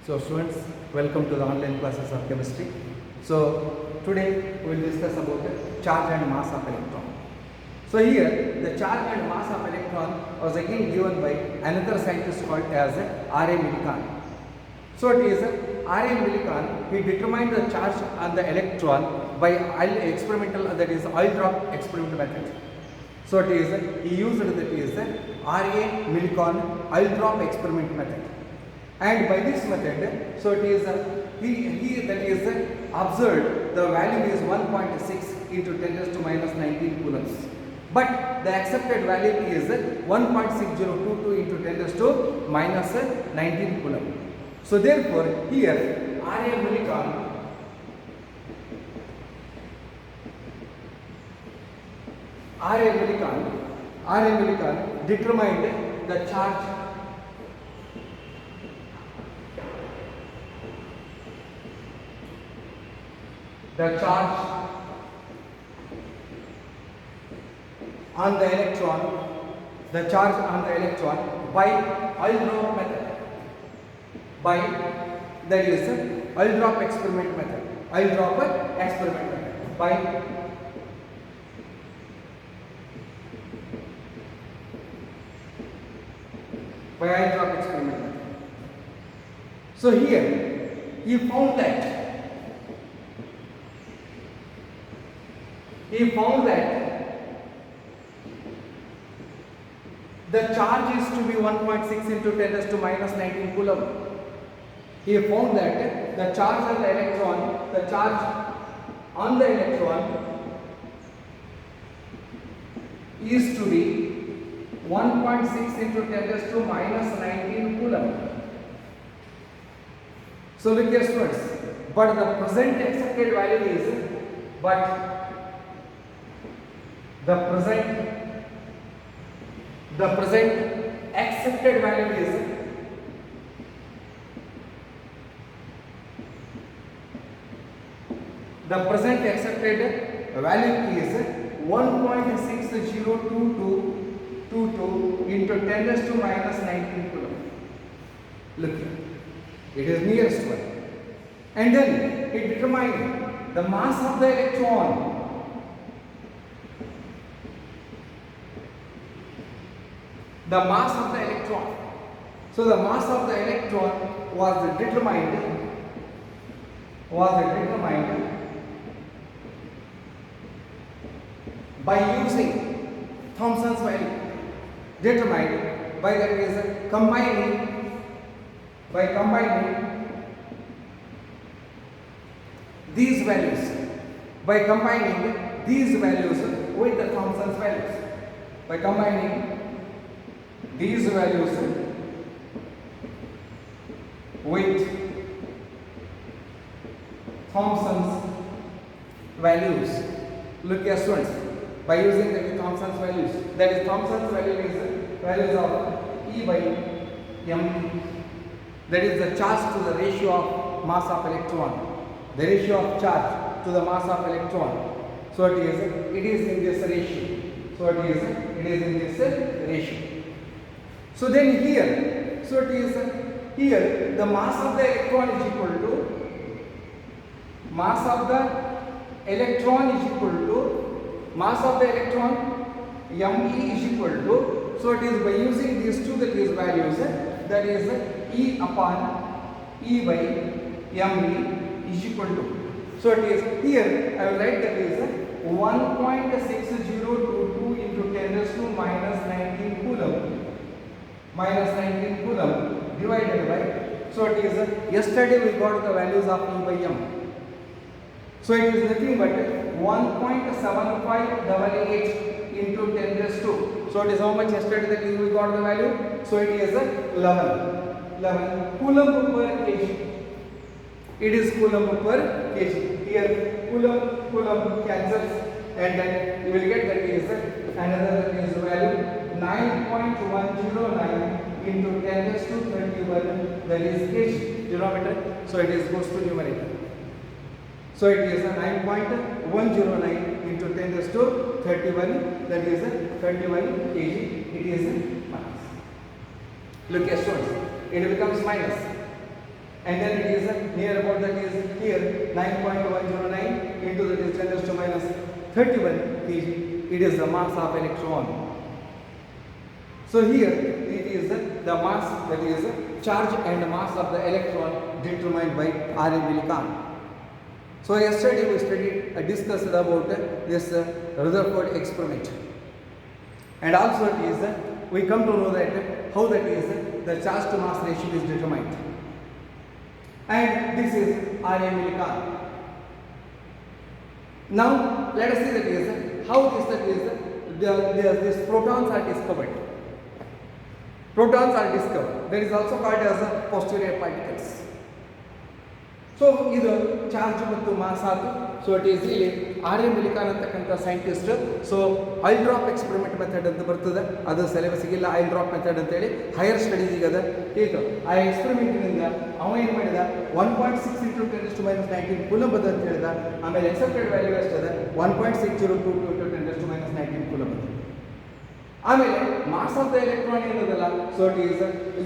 So students, welcome to the online classes of chemistry. So today we will discuss about the charge and mass of electron. So here the charge and mass of electron was again given by another scientist called as R.A. Millikan. So it is R.A. Millikan, he determined the charge on the electron by experimental, that is oil drop experiment method. So it is, he used that is R.A. Millikan oil drop experiment method. And by this method, so it is he that is observed the value is 1.6 into 10 raised to minus 19 coulombs. But the accepted value is 1.6022 into 10 raised to minus 19 coulomb. So therefore, here R.A. Millikan determined the charge on the electron by oil drop method, by that is oil drop experiment method, by oil drop experiment method. So here he found that the charge is to be 1.6 into 10 raised to minus 19 coulomb. He found that the charge on the electron is to be 1.6 into 10 raised to minus 19 coulomb. So look here students, but the present accepted value is, the present accepted value is 1.6022 into 10 raised to minus 19 coulomb. Look here, it is nearest one. And then it determined the mass of the electron. So the mass of the electron was determined by using Thomson's value, determined by that is combining these values, with the Thomson's values, by combining these values with Thomson's values. Look here students, by using the Thomson's values, that is Thomson's value is values of E by m, that is the charge to the ratio of mass of electron, the ratio of charge to the mass of electron. So it is in this ratio. So then here, here the mass of the electron is equal to mass of the electron me is equal to, so it is by using these two, that is values, that is E upon E by me is equal to, so it is here I will write that is 1.6022 into 10 raised to minus 19 coulomb divided by, so it is yesterday we got the values of E by m, so it is nothing but 1.7588 into 10 raised to, so it is how much yesterday that is we got the value, so it is 11 coulomb per kg. It is coulomb per kg. Here coulomb cancels, and then you will get that is another value 9.109 into 10 raised to 31, that is kg denominator, so it is goes to numerator. So it is 9.109 into 10 raised to 31, that is 31 kg, it is minus. Look at students, it becomes minus. and then it is near about that is here 9.109 into that is 10 raised to minus 31 kg. It is the mass of electron. So here it is the mass, that is charge and mass of the electron determined by R. M. Millikan. So yesterday we discussed about this Rutherford experiment, and also it is we come to know that how that is the charge to mass ratio is determined, and this is R. M. Millikan. Now let us see that is how these protons are discovered. Protons are discovered. That is also called as posterior particles. So ಇದು charge ಮತ್ತು mass ಆಯಿತು. So it is ಇಲ್ಲಿ R M ಮಿಲಿಕಾನ್ ಅಂತಕ್ಕಂಥ scientist so oil drop experiment method ಅಂತ ಬರ್ತದೆ, ಅದು ಸಿಲೆಬಸ್ಗಿಲ್ಲ. Oil drop method ಅಂತೇಳಿ higher ಸ್ಟಡೀಸಿಗೆ ಅದ. ಈಗ ಆ ಎಕ್ಸ್ಪೆರಿಮೆಂಟಿನಿಂದ ಅವ ಏನು ಮಾಡಿದ 1.6 into 10 raised to minus 19 coulomb ಅಂತ ಹೇಳಿದ. ಆಮೇಲೆ ಎಕ್ಸೆಪ್ಟೆಡ್ ವ್ಯಾಲ್ಯೂ ಎಷ್ಟದ 1.602 into 10 raised to minus 19 coulomb. ಆಮೇಲೆ ಮಾಸ್ ಆಫ್ ದ ಎಲೆಕ್ಟ್ರಾನ್ ಏನದಲ್ಲ, ಸೊ ಇಟ್ ಈಸ್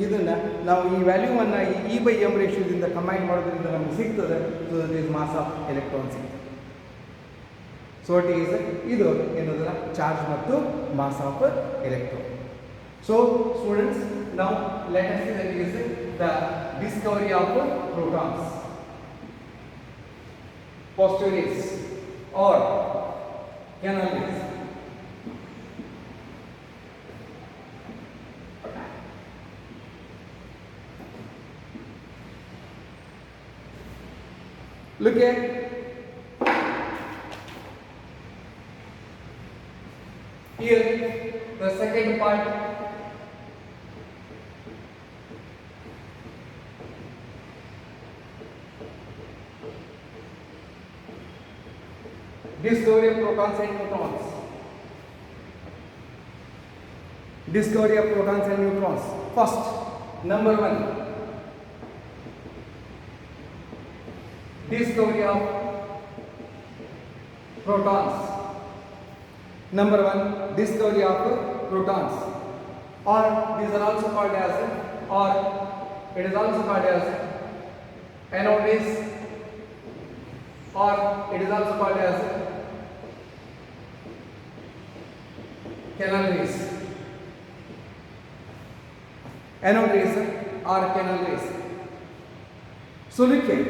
ಇದನ್ನ ನಾವು ಈ ವ್ಯಾಲ್ಯೂವನ್ನು ಈ ಬೈ ಎಮ್ ರೇಷಿಯೋದಿಂದ ಕಂಬೈನ್ ಮಾಡೋದ್ರಿಂದ ನಮಗೆ ಸಿಗ್ತದೆ. So that is mass of electron ಸಿಗ್ತದೆ. ಸೊ ಇಟ್ ಈಸ್ ಇದು ಏನದಲ್ಲ ಚಾರ್ಜ್ ಮತ್ತು mass of electron. So students, ನಾವು let us see that is the discovery of protons, postulates or canals. Look at here the second part. Discovery of protons and neutrons. Discovery of protons and neutrons. First, number 1. Discovery of protons. Number 1, discovery of protons, or these are also called as, or it is also called as anode rays, or it is also called as canal rays. Anode rays or canal rays. So look here.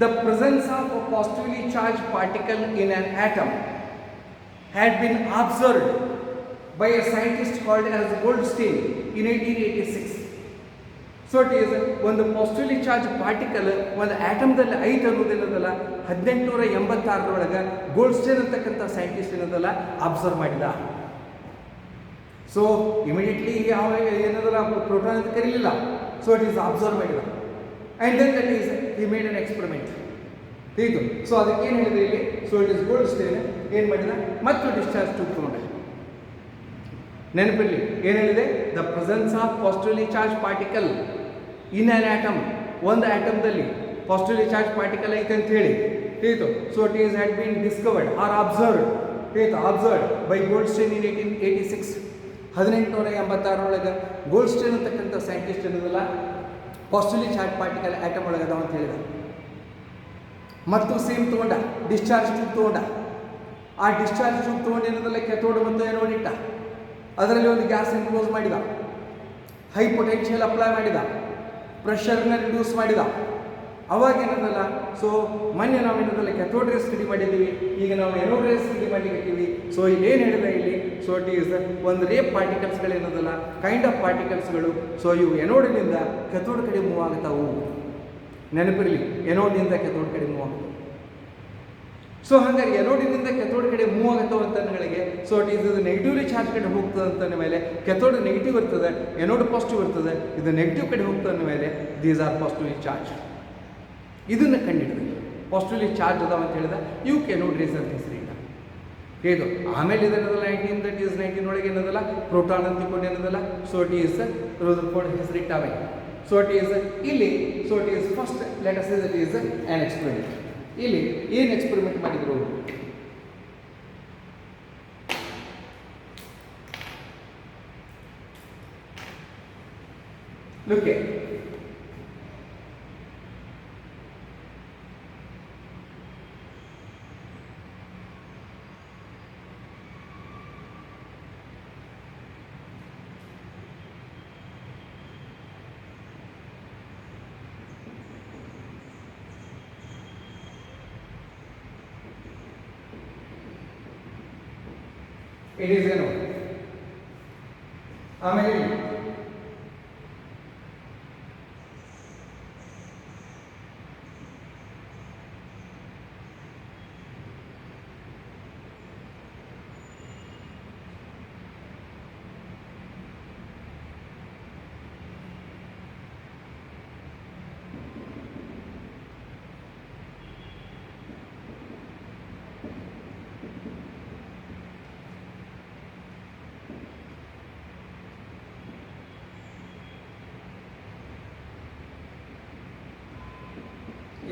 The presence of a positively charged particle in an atom had been observed by a scientist called as Goldstein in 1886. So it is ಒಂದು positively charged particle ಒಂದು ಆಟಮ್ದಲ್ಲಿ ಐತೆ ಅನ್ನೋದೇನದಲ್ಲ 1886 Goldstein ಅಂತಕ್ಕಂಥ scientist ಏನದಲ್ಲ observe ಮಾಡಿದ. So immediately ಯಾವ ಏನದಲ್ಲ proton ಅಂತ ಕರೀಲಿಲ್ಲ. So it is observe ಮಾಡಿದ. And then that is he made an experiment. ಹೀಗೆ ಸೊ ಅದಕ್ಕೆ ಏನು ಹೇಳಿದೆ ಇಲ್ಲಿ, ಸೊ ಇಟ್ ಇಸ್ ಗೋಲ್ಡ್ಸ್ಟೈನ್ ಏನು ಮಾಡಿದ, ಮತ್ತು ಡಿಸ್ಚಾರ್ಜ್ ಟ್ಯೂಬ್ ತಗೊಂಡೆ. ನೆನಪಿರಲಿ ಏನು ಹೇಳಿದೆ, the presence of positively charged particle in an atom, ಒಂದು ಆಟಮ್ದಲ್ಲಿ ಪಾಸಿಟಿವ್ಲಿ ಚಾರ್ಜ್ ಪಾರ್ಟಿಕಲ್ ಐತೆ ಅಂತ ಹೇಳಿ ತಿಳಿತು. So it is had been discovered or observed, ತಿಳಿತು, observed by Goldstein in 1886. 1886 Goldstein ಅಂತಕ್ಕಂಥ ಸೈಂಟಿಸ್ಟ್ ಏನದಲ್ಲ ಪಾಸಿಟಿವ್ಲಿ ಚಾರ್ಜ್ ಪಾರ್ಟಿಕಲ್ ಆಟಮ್ ಒಳಗದ ಅಂತ ಹೇಳಿದ. ಮತ್ತು ಸೇಮ್ ತೊಗೊಂಡ, ಡಿಸ್ಚಾರ್ಜ್ ಟ್ಯೂಬ್ ತೊಗೊಂಡ. ಆ ಡಿಸ್ಚಾರ್ಜ್ ಟ್ಯೂಬ್ ತೊಗೊಂಡು ಏನದಲ್ಲ ಕೆಥೋಡ್ ಮತ್ತು ಏನೋಡ್ ಇಟ್ಟ. ಅದರಲ್ಲಿ ಒಂದು ಗ್ಯಾಸ್ ಎನ್ಕ್ಲೋಸ್ ಮಾಡಿದ, ಹೈ ಪೊಟೆನ್ಷಿಯಲ್ ಅಪ್ಲೈ ಮಾಡಿದ, ಪ್ರೆಷರ್ನ ರಿಡ್ಯೂಸ್ ಮಾಡಿದ. ಅವಾಗ ಏನದಲ್ಲ, ಸೊ ಮೊನ್ನೆ ನಾವು ಏನದಲ್ಲ ಕೆಥೋಡ್ ರೇಸ್ ಸ್ಟಡಿ ಮಾಡಿದ್ದೀವಿ, ಈಗ ನಾವು ಎನೋಡ್ ರೇಸ್ ಸ್ಟಡಿ ಮಾಡಿರ್ತೀವಿ. ಸೊ ಇಲ್ಲಿ ಏನು ಹೇಳಿದೆ ಇಲ್ಲಿ, ಸೊ ಇಟ್ ಈಸ್ ಒಂದು ರೇಪ್ ಪಾರ್ಟಿಕಲ್ಸ್ಗಳು ಏನದಲ್ಲ ಕೈಂಡ್ ಆಫ್ ಪಾರ್ಟಿಕಲ್ಸ್ಗಳು. ಸೊ ಇವು ಎನೋಡಿನಿಂದ ಕೆಥೋಡ್ ಕಡೆ ಮೂವ್ ಆಗ್ತಾವು. ನೆನಪಿರಲಿ, ಎನೋಡಿನಿಂದ ಕೆಥೋಡ್ ಕಡೆ ಮೂವ್ ಆಗ್ತವೆ. ಸೊ ಹಾಗಾಗಿ ಎನೋಡಿನಿಂದ ಕೆಥೋಡ್ ಕಡೆ ಮೂವ್ ಆಗುತ್ತವೆ ಅಂತಗಳಿಗೆ. ಸೊ ಇಟ್ ಈಸ್ ಇದು ನೆಗೆಟಿವ್ಲಿ ಚಾರ್ಜ್ ಕಡೆ ಹೋಗ್ತದೆ ಅಂತಂದ ಮೇಲೆ ಕೆಥೋಡ್ ನೆಗೆಟಿವ್ ಇರ್ತದೆ, ಎನೋಡ್ ಪಾಸಿಟಿವ್ ಇರ್ತದೆ. ಇದು ನೆಗೆಟಿವ್ ಕಡೆ ಹೋಗ್ತದೆ ಅಂದ ಮೇಲೆ ದೀಸ್ ಆರ್ ಪಾಸಿಟಿವ್ಲಿ ಚಾರ್ಜ್. ಇದನ್ನು ಕಂಡುಹಿಡಿದು ಪಾಸಿಟಿವ್ಲಿ ಚಾರ್ಜ್ ಅದಾವ ಅಂತ ಹೇಳಿದ ಇವಕ್ಕೆ ಎನೋಡ್ ರೇಸ್ ಅಂತ ಹೆಸರು ಇಲ್ಲ. ಇದು ಆಮೇಲೆ ಇದನ್ನದಲ್ಲ 19 ಒಳಗೆ ಏನದಲ್ಲ ಪ್ರೋಟಾನ್ ಅಂತ ತಿಳ್ಕೊಂಡು ಏನದಲ್ಲ. ಸೊ ಇಟ್ ಈಸ್ ರೋದರ್ಫೋರ್ಡ್ ಹೆಸರಿಟ್ಟಾವೆ. ಸೊ ಇಟ್ ಈಸ್ ಇಲ್ಲಿ, so it is first let us say that is an experiment. ಇಲ್ಲಿ ಏನು ಎಕ್ಸ್ಪೆರಿಮೆಂಟ್ ಮಾಡಿದ್ರು, ಲುಕ್ It is anode. ಆಮೇಲೆ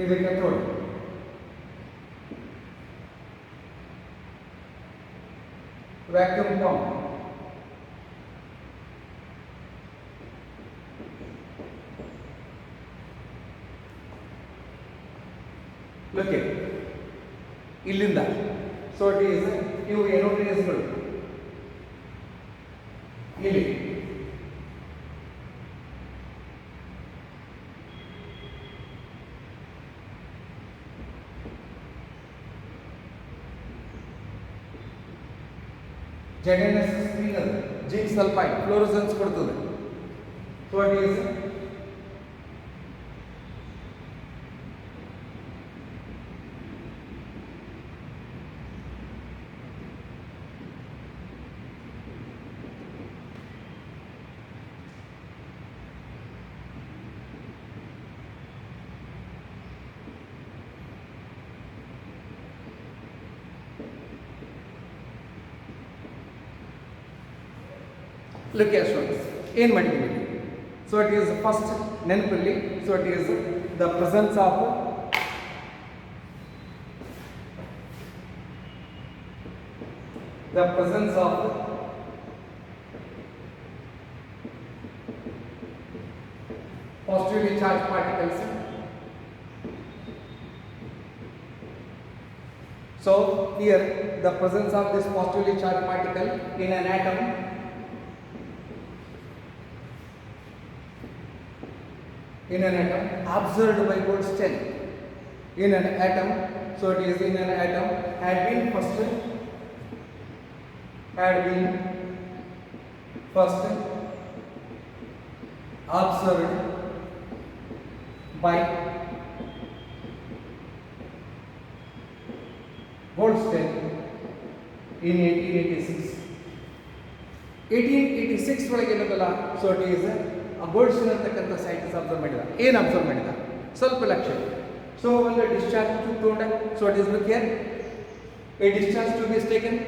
ಇದು cathode. Vacuum pump. Look here. ಇಲ್ಲಿಂದ so it is ಇವು anode raysಗಳು ಇಲ್ಲಿ ZnS screener zinc sulfide fluorescence ಕೊಡುತ್ತದೆ so it is look here students ಏನು ಮಾಡಿದ್ದೀವಿ so it is first ನೆನಪಲ್ಲಿ so it is the presence of positively charged particles. So here the presence of this positively charged particle in an atom observed by Goldstein in an atom, so it is in an atom had been first observed by Goldstein in 1886. 1886 ಒಳಗೆ ಏನದಲ್ಲ so it is ಗೋಲ್ಡ್ಸ್ಟೈನ್ ಅಂತಕ್ಕಂಥ scientist observe ಮಾಡಿದ ಏನು observe ಮಾಡಿದ ಸ್ವಲ್ಪ ಲಕ್ಷ್ಯ so ಒಂದು discharge tube ತಗೊಂಡ so it is look here A discharge tube is taken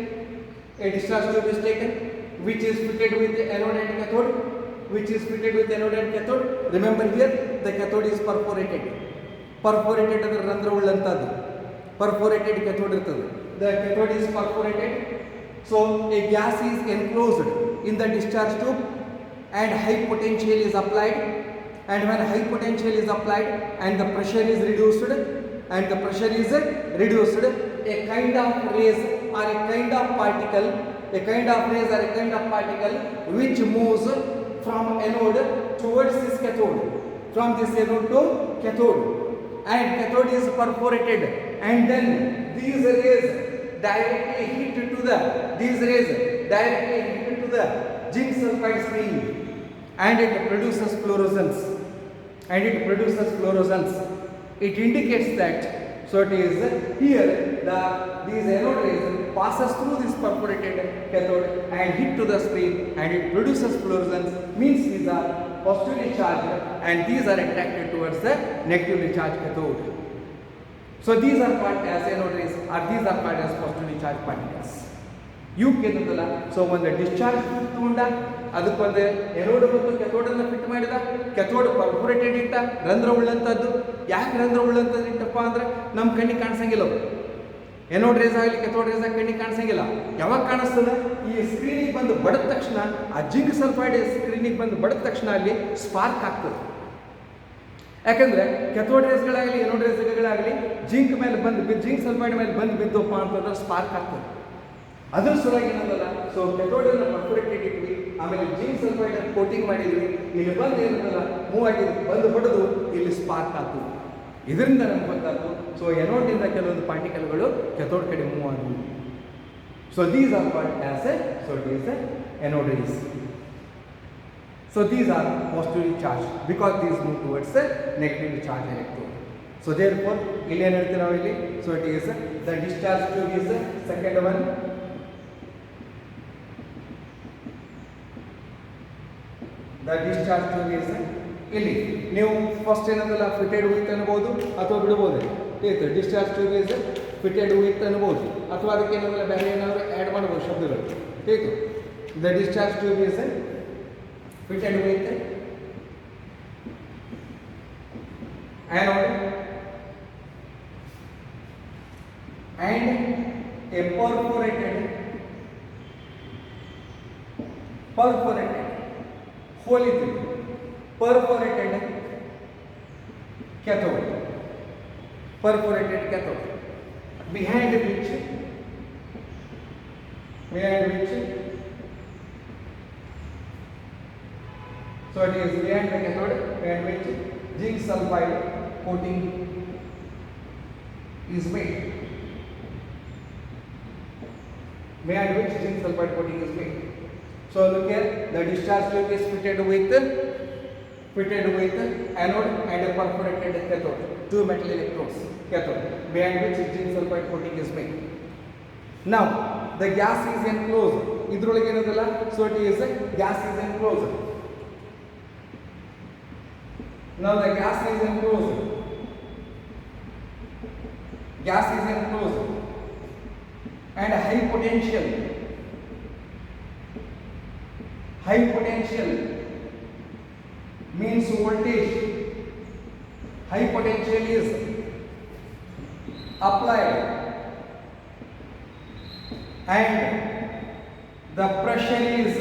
which is fitted with anode and cathode remember here the cathode is perforated ಅದರ ರಂಧ್ರವುಳ್ಳಂತದ್ದು perforated cathode ಇರ್ತದೆ the cathode is perforated so a gas is enclosed in the discharge tube and high potential is applied, and when high potential is applied and the pressure is reduced, a kind of rays or a kind of particle which moves from anode towards this cathode, from this anode to cathode, and cathode is perforated, and then these rays directly hit to the zinc sulfide screen, and it produces fluorescence. It indicates that so it is here these anode rays passes through this perforated cathode and hit to the screen, and it produces fluorescence, means these are positively charged and these are attracted towards the negatively charged cathode. So these are called as anode rays, or these are called as positively charged particles. ಏನಂತಲ್ಲ so ಒಂದು discharge ತಗೊಂಡ ಅದಕ್ಕೊಂದು ಎನೋಡ್ ಮತ್ತು ಕೆಥೋಡನ್ನು fit ಮಾಡಿದ ಕೆಥೋಡ್ perforated ಇಟ್ಟ ರಂಧ್ರ ಉಳ್ಳಂಥದ್ದು ಯಾಕೆ ರಂಧ್ರ ಉಳ್ಳಂಥದ್ದು ಇಟ್ಟಪ್ಪ ಅಂದ್ರೆ ನಮ್ಮ ಕಣ್ಣಿಗೆ ಕಾಣಿಸಂಗಿಲ್ಲ ಅವು ಎನೋಡ್ ರೇಸ್ ಆಗಲಿ ಕೆಥೋಡ್ ರೇಸ್ ಆಗಿ ಕಣ್ಣಿಗೆ ಕಾಣಿಸಂಗಿಲ್ಲ ಯಾವಾಗ ಕಾಣಿಸ್ತದೆ ಈ ಸ್ಕ್ರೀನಿಗೆ ಬಂದು ಬಡದ ತಕ್ಷಣ ಆ ಜಿಂಕ್ ಸಲ್ಫೈಡ್ ಸ್ಕ್ರೀನಿಗೆ ಬಂದು ಬಡದ ತಕ್ಷಣ ಅಲ್ಲಿ ಸ್ಪಾರ್ಕ್ ಆಗ್ತದೆ ಯಾಕಂದ್ರೆ ಕೆಥೋಡ್ ರೇಸ್ಗಳಾಗಲಿ ಎನೋಡ್ ರೇಸ್ಗಳಾಗಲಿ ಜಿಂಕ್ ಸಲ್ಫೈಡ್ ಮೇಲೆ ಬಂದು ಬಿದ್ದಪ್ಪ ಅಂತಂದ್ರೆ ಸ್ಪಾರ್ಕ್ ಆಗ್ತದೆ ಅದರ ಸಲುವಾಗಿ ಏನಂದಲ್ಲ ಸೊ ಕೆಥೋಡನ್ನು ಪರ್ಫೋರೇಟೆಡ್ ಇಟ್ವಿ ಆಮೇಲೆ ಜಿಂಕ್ ಸಲ್ಫೈಡ್ ಕೋಟಿಂಗ್ ಮಾಡಿದ್ವಿ ಇಲ್ಲಿ ಬಂದು ಏನಂದಲ್ಲ ಮೂವ್ ಆಗಿದ್ದು ಬಂದು ಹೊಡೆದು ಇಲ್ಲಿ ಸ್ಪಾರ್ಕ್ ಆಗ್ತದೆ ಇದರಿಂದ ನಮ್ಗೆ ಗೊತ್ತಾಯ್ತು ಸೊ ಎನೋಡ್ನಿಂದ ಕೆಲವೊಂದು ಪಾರ್ಟಿಕಲ್ಗಳು ಕೆಥೋಡ್ ಕಡೆ ಮೂವ್ ಆದವು So these are called as anode rays. So these are positively charged because these move towards the negatively charged electrode. So therefore, so it is the discharge tube is the second one. The discharge tube is ಇಲ್ಲಿ ನೀವು first ಏನಂತಲ್ಲ fitted with ಅನ್ಬೋದು ಅಥವಾ ಬಿಡಬಹುದು. ಆಯ್ತು, discharge tube is fitted with ಅನ್ಬೋದು ಅಥವಾ ಅದಕ್ಕೆ ಏನಂದ್ರೆ ಬೇರೆ ಏನಾದರೂ ಆ್ಯಡ್ ಮಾಡ್ಬೋದು ಶಬ್ದಗಳು. ಆಯ್ತು, the discharge tube is fitted with anode and a perforated hole in it, perforated cathode, behind which so it is behind the cathode, behind which zinc sulfide coating is made. Behind which zinc sulfide coating is made. So look here, the discharge tube is fitted with anode and a perforated cathode, two metal electrodes, cathode, behind which zinc sulfide coating is made. Now the gas is enclosed. Idrolage ಏನದಲ್ಲ, so it is gas is enclosed. Now the gas is enclosed. And high potential means voltage. High potential is applied and the pressure is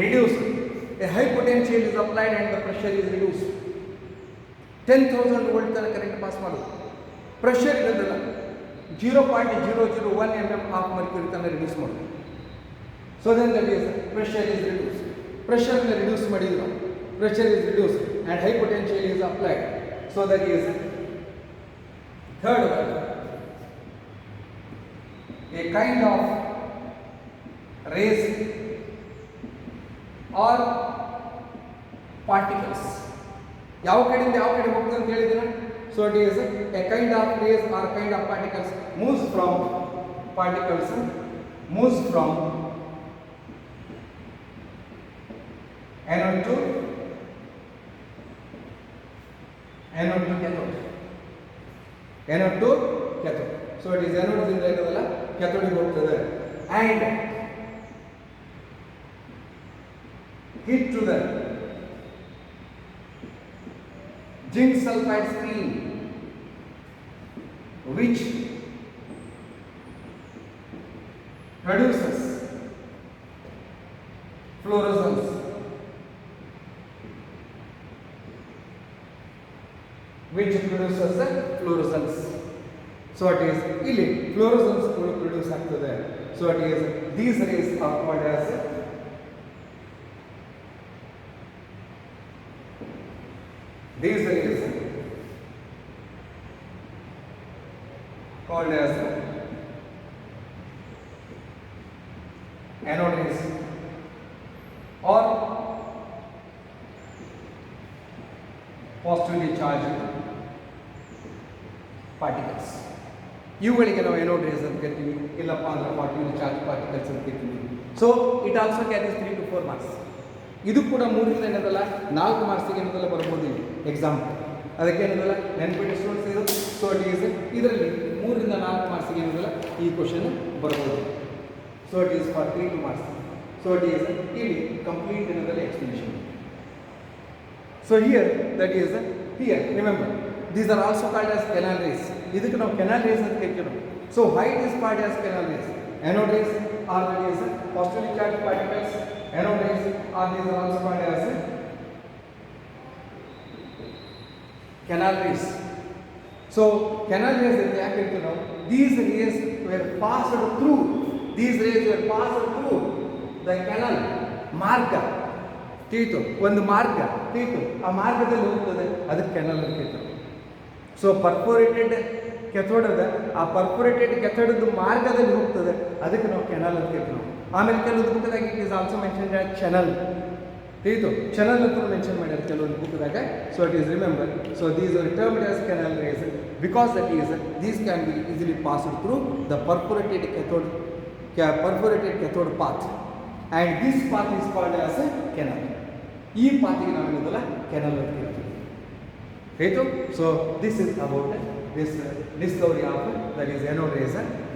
reduced. A high potential is applied and the pressure is reduced. 10,000 volt ತರ current pass ಮಾಡೋದು. Pressure ಇರೋದಿಲ್ಲ, 0.001 mm of mercury ತನಕ reduce ಮಾಡೋದು. So then that is pressure is reduce. ಪ್ರೆಷರ್ನ reduce ಮಾಡಿದ್ರು, pressure is reduce and high potential is applied. So that is third one, a kind of rays or particles. ಯಾವ ಕಡೆಯಿಂದ ಯಾವ ಕಡೆ ಹೋಗ್ತದೆ ಅಂತ ಹೇಳಿದ್ರೆ, so it is a kind of rays or kind of particles moves from anode to cathode. So it is anode ದಿಂದ ಏನದಲ್ಲ cathode ಗೆ ಹೋಗ್ತದೆ and hit to the zinc sulfide screen, which produces fluorescence. So it is ಇಲ್ಲಿ fluorescence produce ಆಗ್ತದೆ. So it is these rays are called as anode rays or positively charged particles. ಇವುಗಳಿಗೆ ನಾವು anode rays ಅಂತ ಕರಿತೀವಿ, ಇಲ್ಲಪ್ಪ ಅಂದ್ರೆ positively charged particles ಅಂತ ಕರಿತೀವಿ. So it also carries 3 to 4 marks. ಇದು ಕೂಡ 3 ರಿಂದ ಏನದಲ್ಲ 4 ಮಾರ್ಕ್ಸ್ಗೆ ಏನದಲ್ಲ ಬರ್ಬೋದು ಎಕ್ಸಾಂಪಲ್. ಅದಕ್ಕೆ ಏನದಲ್ಲ ನೆನಪಿಟ್ಟುಕೊಳ್ಳಿ ಇದು. ಸೊ ಇಟ್ ಈಸ್ ಇದರಲ್ಲಿ 3 ರಿಂದ 4 ಮಾರ್ಕ್ಸ್ಗೆ ಏನದಲ್ಲ ಈ ಕ್ವೆಶ್ಚನ್ ಬರ್ಬೋದು. So it is for 3 to marks. So it is ಇಲ್ಲಿ ಕಂಪ್ಲೀಟ್ ಏನದಲ್ಲ explanation. So here that is here remember these are also called as canal rays. ಇದಕ್ಕೆ ನಾವು canal rays ಅಂತ ಕರಿತೀವಿ. So why it is called as canal rays? Anode rays are that is positively charged particles. Anode rays are these are also called as canal rays. So canal rays ಅಂತ ಯಾಕೆ ಹೇಳ್ತೀವಿ ನಾವು? These rays were passed through the canal ಮಾರ್ಗ ತಿಳಿತು, ಒಂದು ಮಾರ್ಗ ತಿಳಿತು, ಆ ಮಾರ್ಗದಲ್ಲಿ ಹೋಗ್ತದೆ, ಅದಕ್ಕೆ ಕೆನಲ್ ಅಂತ ಹೇಳ್ತಾರೆ. ಸೊ ಪರ್ಫೋರೇಟೆಡ್ ಕೆಥೋಡ್ ಅದ ಆ ಪರ್ಫೋರೇಟೆಡ್ ಕೆಥೋಡ್ದು ಮಾರ್ಗದಲ್ಲಿ ಹೋಗ್ತದೆ, ಅದಕ್ಕೆ ನಾವು ಕೆನಲ್ ಅಂತ ಕರಿತೀವಿ ನಾವು. ಆಮೇಲೆ ಕೆಲವೊಂದು ಬುಕ್ದಾಗ it is also mention channel, ತಿಳಿತು, ಚಾನಲ್ ಅಂತ ಮೆನ್ಷನ್ ಮಾಡ್ಯಾರ ಕೆಲವೊಂದು ಬುಕ್ದಾಗ. So it is remember, so these are termed as canal rays because that is these can be easily passed through the perforated cathode path and this path is called as a canal. ಈ ಪಾತಿಗೆ ನಾವು ಏನದಲ್ಲ canal ಅಂತ ಕರಿತೀವಿ, ಆಯಿತು. So this is about this discovery of that is anode rays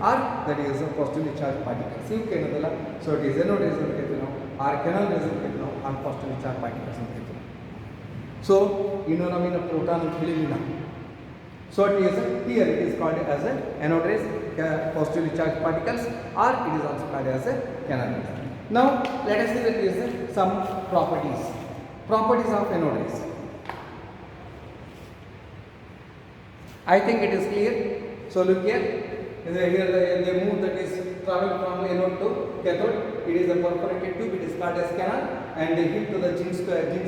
or that is positively charged particles. ಇವಕ್ಕೆ ಏನದಲ್ಲ, so it is anode rays ಅಂತ ಕರಿತೀವಿ ನಾವು, ಆರ್ ಕೆನಲ್ ರೇಸ್ ಅಂತ ಕರಿತೀವಿ ನಾವು, ಆರ್ ಪಾಸಿಟಿವ್ಲಿ ಚಾರ್ಜ್ ಪಾರ್ಟಿಕಲ್ಸ್ ಅಂತ ಕರಿತೀವಿ. ಸೊ ಇನ್ನು ನಾವಿನ್ನು ಪ್ರೋಟಾನ್ ಅಂತ ಹೇಳಿಲ್ಲ. So it is here it is called as A anode rays, positively charged particles, or it is also called as a canal rays. Now let us see that is some properties of anode rays. I think it is clear. So look here, here the move that is travel from anode to cathode, it is a perforated tube, it is called as canal, and they hit to the zinc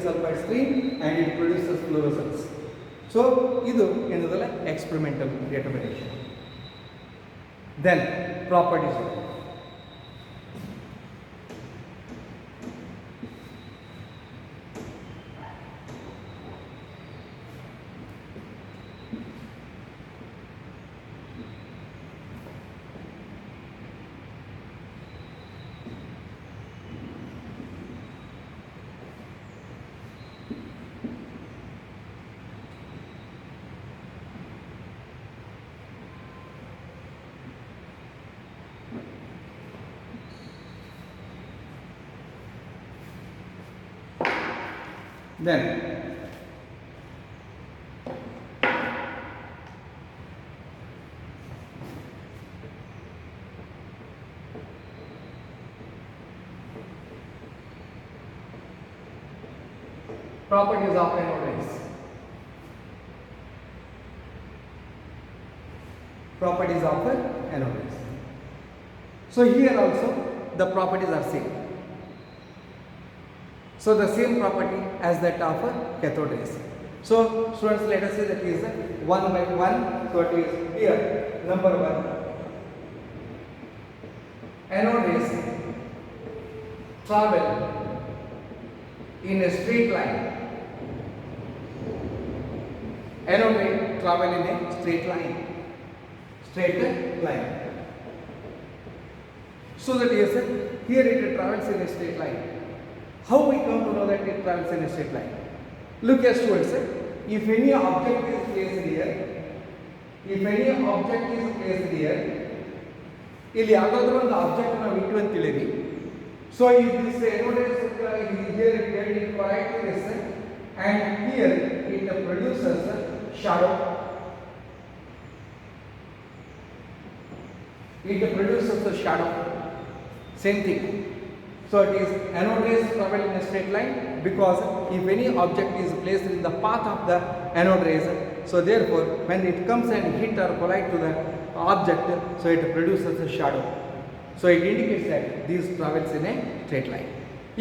sulfide stream and it produces fluorescence. So idu enadalla experimental determination. Then properties. Then properties of anode rays. Properties of anode rays. So here also the properties are same. So the same property as that of cathode rays. So students, let us say that is 1 by 1. So it is here number 1. Anode rays travel in a straight line. Anode ray travel in a straight line. So that is here it travels in a straight line. How we come to know that it travels in a straight line? Look here students, if any object is placed here, ಇಲ್ಲಿ ಯಾವುದಾದ್ರೂ ಒಂದು object ನಾವು ಇಟ್ಟು ಅಂತ ತಿಳಿರಿ. So if this anode rays here it collide to this and here it produces shadow. Same thing. So it is anode rays travel in a straight line because if any object is placed in the path of the anode rays, so therefore when it comes and hit or collide to the object, so it produces a shadow. So it indicates that these travels in a straight line.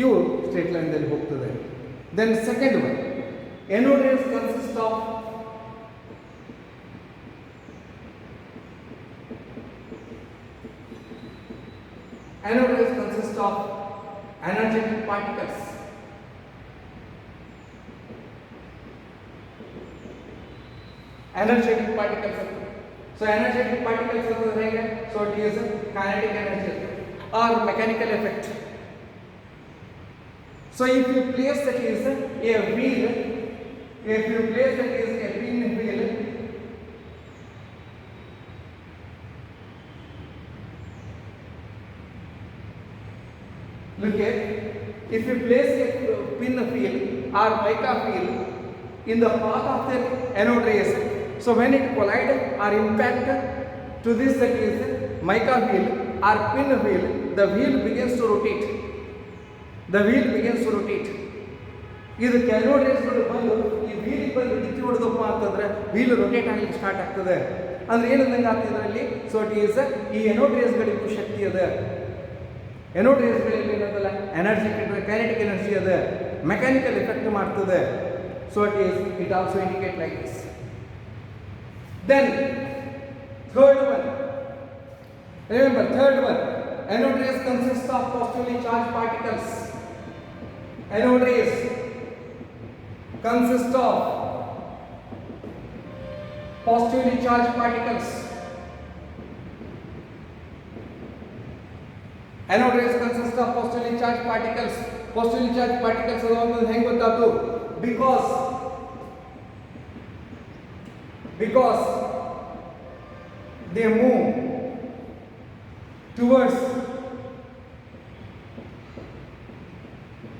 You straight line then hope to them. Then second one, anode rays consist of energetic particles. So energetic particles are so it is kinetic energy or mechanical effect. So if you place that is a wheel, if you place that is a pin wheel, look here, if you place a pin wheel or mica wheel in the path of the anode rays, so when it collide or impact to this that is mica wheel or pin wheel, the wheel begins to rotate. ಇದು anode rays ಬಂದು ಈ wheel ಬಂದು ಡಿಕ್ಕಿ ಹೊಡೆದಪ್ಪ ಅಂತಂದ್ರೆ wheel rotate ಆಗಲಿಕ್ಕೆ start ಆಗ್ತದೆ. ಅಂದ್ರೆ ಏನಂದಂಗೆ ಆಗ್ತದೆ ಇದರಲ್ಲಿ, ಸೊ ಇಟ್ ಈಸ್ ಈ anode rays ಗಳಿಗೂ ಶಕ್ತಿ ಅದ. anode rays ಗಳಲ್ಲಿ ಏನಂತಲ್ಲ ಎನರ್ಜೆಟಿಕ್ ಕೈನೆಟಿಕ್ ಎನರ್ಜಿ ಅದ, ಮೆಕ್ಯಾನಿಕಲ್ ಎಫೆಕ್ಟ್ ಮಾಡ್ತದೆ. So it also indicate like this. Then Third one. Remember, third one. Anode rays consist of positively charged particles. Anode rays consist of positively charged particles. Anode rays consist of positively charged particles. Positively charged particles are ಹೆಂಗೆ ಗೊತ್ತಾಯ್ತು? Because they move towards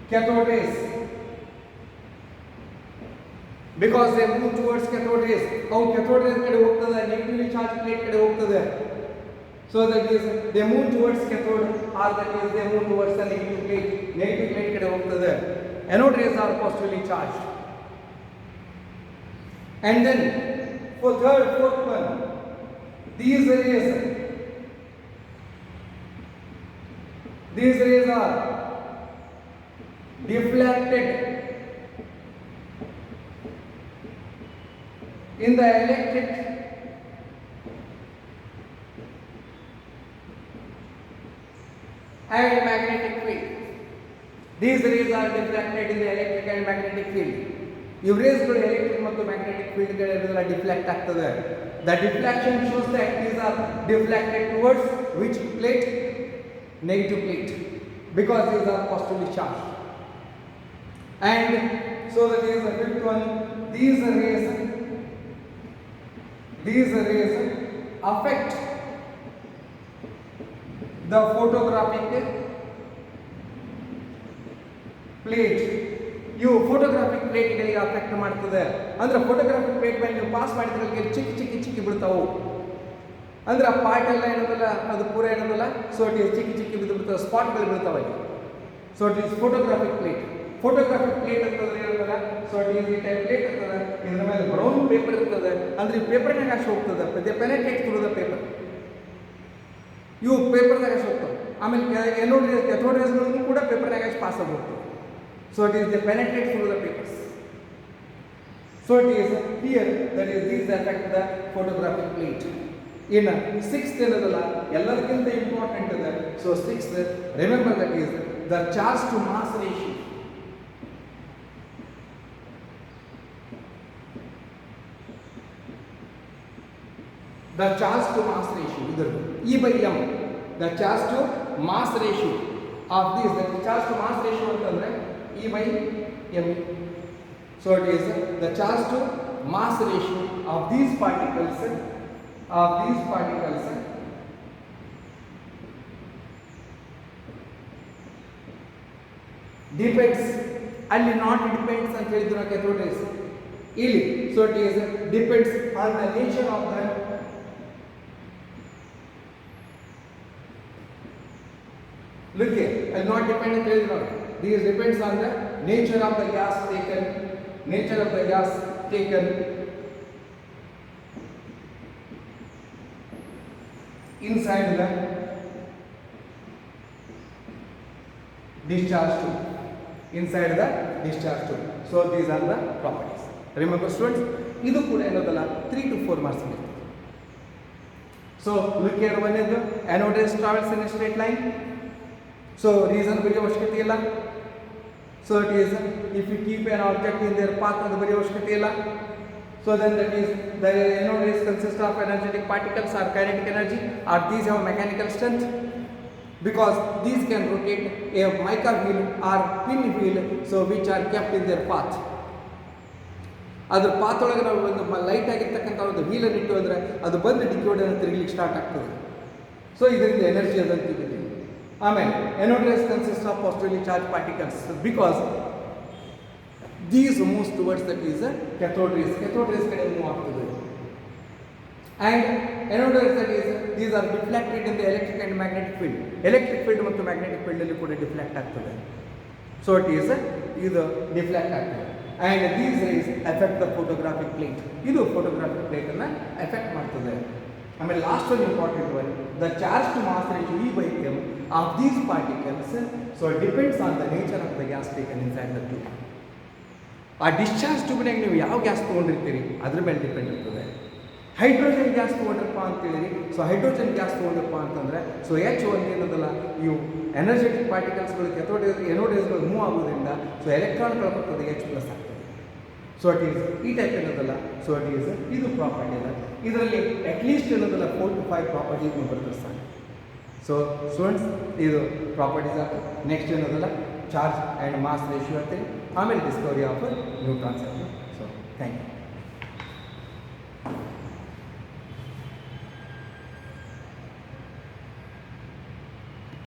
cathode rays. Because they move towards cathode rays. How cathode rays kade hogtade, negatively charged plate kade hogtade. So that is they move towards cathode, or that is they move towards the negative plate. Negative plate kade hogtade. Anode rays are positively charged. And then for third, fourth one, these rays are deflected in the electric and magnetic field. These rays are deflected in the electric and magnetic field. If rays go electric ಮತ್ತು magnetic field ಗಳನ್ನೆಲ್ಲ deflect ಆಗ್ತದೆ. The deflection shows that these are deflected towards which plate? Negative plate, because these are positively charged. And so that is the fifth one. These rays affect the photographic plate. ಇವು photographic ಪ್ಲೇಟ್ಗಳಿಗೆ affect ಮಾಡ್ತದೆ. ಅಂದ್ರೆ photographic plate ಮೇಲೆ ನೀವು pass ಮಾಡಿದ್ರೆ ಚಿಕ್ಕಿ ಬಿಡ್ತಾವು. ಅಂದ್ರೆ ಆ part ಎಲ್ಲ ಏನದಲ್ಲ, ಅದು ಪೂರ ಏನದಲ್ಲ, ಸೊ ಇಟ್ ಈಸ್ ಚಿಕ್ಕಿ ಬಿಡ್ತಾವೆ, ಸ್ಪಾಟ್ಗಳು ಬೀಳ್ತಾವೆ. So it is photographic plate. Photographic plate ಅಂತಂದ್ರೆ ಏನದಲ್ಲ, ಸೊ ಇಟ್ ಈಸ್ ಈ ಟೈಪ್ ಪ್ಲೇಟ್ ಇರ್ತದೆ. ಇದ್ರ ಮೇಲೆ ಬ್ರೌನ್ ಪೇಪರ್ ಇರ್ತದೆ. ಅಂದ್ರೆ ಈ ಪೇಪರ್ನಾಗ ಅಷ್ಟು ಹೋಗ್ತದೆ. They penetrate through the paper. ಇವು ಪೇಪರ್ನಾಗ ಅಷ್ಟು ಹೋಗ್ತವೆ. ಆಮೇಲೆ ಕ್ಯಾಥೋಡ್ ರೇಸ್ಗಳನ್ನು ಕೂಡ ಪೇಪರ್ನಾಗ ಅಷ್ಟು ಪಾಸ್ ಆಗಿ ಹೋಗ್ತವೆ. So it is they penetrate through the papers. So it is here that is these affect the photographic plate. In sixth ಏನದಲ್ಲ ಎಲ್ಲದಕ್ಕಿಂತ ಇಂಪಾರ್ಟೆಂಟ್ ಇದೆ. So sixth, remember that is the charge to mass ratio. The charge to mass ratio either E/m, the charge to mass ratio of this, the charge to mass ratio ಅಂತಂದ್ರೆ E/m. So it is the charge to mass ratio of these particles depends, ಅಲ್ಲಿ not depends ಅಂತ ಹೇಳಿದ್ರು ನಾವು cathode rays ಇಲ್ಲಿ. So it is depends on the nature of the look here, I'll not depend on ಹೇಳಿದ್ರು ನಾವು. This depends on the nature of the gas taken inside the discharge tube. So these are the properties. Remember students, idu kuda enodalla 3 to 4 marks irutte. So look here, one is the anode rays travels in a straight line. So reason bariyo avashyakate illa. So it is if you keep an object in their path adu bariyo avashyakate illa. So then that is the anode rays consist of energetic particles or kinetic energy, or these have mechanical strength, because these can rotate a mica wheel or pin wheel, so which are kept in their path. ಅದ್ರ path ಒಳಗೆ ನಾವು ಒಂದು light ಆಗಿರ್ತಕ್ಕಂಥ ಒಂದು ವೀಲನ್ನು ಇಟ್ಟು ಅಂದರೆ ಅದು ಬಂದು ಡಿಕ್ಯೋಡನ್ನು ತಿರುಗಲಿಕ್ಕೆ ಸ್ಟಾರ್ಟ್ ಆಗ್ತದೆ. ಸೊ ಇದರಿಂದ ಎನರ್ಜಿ ಅದಂತಿದೆ. ಆಮೇಲೆ anode rays consist of positively charged particles because these moves towards that is cathode rays ಕಡೆ ಮೂವ್ ಆಗ್ತದೆ. And anode rays that is these are deflected in the electric and magnetic field. Electric field ಮತ್ತು magnetic field ಅಲ್ಲಿ ಕೂಡ deflect ಆಗ್ತದೆ. So it is ಇದು deflect ಆಗ್ತದೆ. And these rays affect the photographic plate. ಇದು photographic plate ಅನ್ನು affect ಮಾಡ್ತದೆ. ಆಮೇಲೆ last one important one, the charge to mass ratio E/m of these particles, so it depends on the nature of the gas taken inside the tube. ಆ discharge ಟ್ಯೂಬ್ನಾಗ ನೀವು ಯಾವ gas ತೊಗೊಂಡಿರ್ತೀರಿ ಅದ್ರ ಮೇಲೆ depend ಇರ್ತದೆ. Hydrogen gas ತೊಗೊಂಡ್ರಪ್ಪ ಅಂತೇಳಿ. So hydrogen gas ತೊಗೊಂಡ್ರಪ್ಪ ಅಂತಂದರೆ so H ಒಂದು ಏನದಲ್ಲ ಇವು ಎನರ್ಜೆಟಿಕ್ ಪಾರ್ಟಿಕಲ್ಸ್ಗಳು ಎನೋಡೇಸ್ಗಳು ಮೂವ್ ಆಗೋದ್ರಿಂದ ಸೊ ಎಲೆಕ್ಟ್ರಾನ್ಗಳು ಬರ್ತದೆ H ಪ್ಲಸ್ ಆಗ್ತದೆ. ಸೊ ಇಟ್ ಈಸ್ ಈ ಟೈಪ್ ಏನದಲ್ಲ ಸೊ ಇಟ್ ಈಸ್ ಇದು ಪ್ರಾಪರ್ಟಿ ಅಲ್ಲ. ಇದರಲ್ಲಿ ಅಟ್ಲೀಸ್ಟ್ ಏನದಲ್ಲ 4 to 5 ಪ್ರಾಪರ್ಟೀಸ್ ಬರ್ತದೆ ಸರ್. ಸೊ ಸ್ಟೂಡೆಂಟ್ಸ್ ಇದು ಪ್ರಾಪರ್ಟೀಸ್ ಆಗ್ತದೆ. ನೆಕ್ಸ್ಟ್ ಏನದಲ್ಲ ಚಾರ್ಜ್ ಆ್ಯಂಡ್ ಮಾಸ್ ರೇಷಿಯೋ ಅಂತೇಳಿ ಆಮೇಲೆ ಡಿಸ್ಕವರಿ ಆಫ್ ನ್ಯೂಟ್ರಾನ್ಸ್ ಆಗ್ತದೆ. So thank you.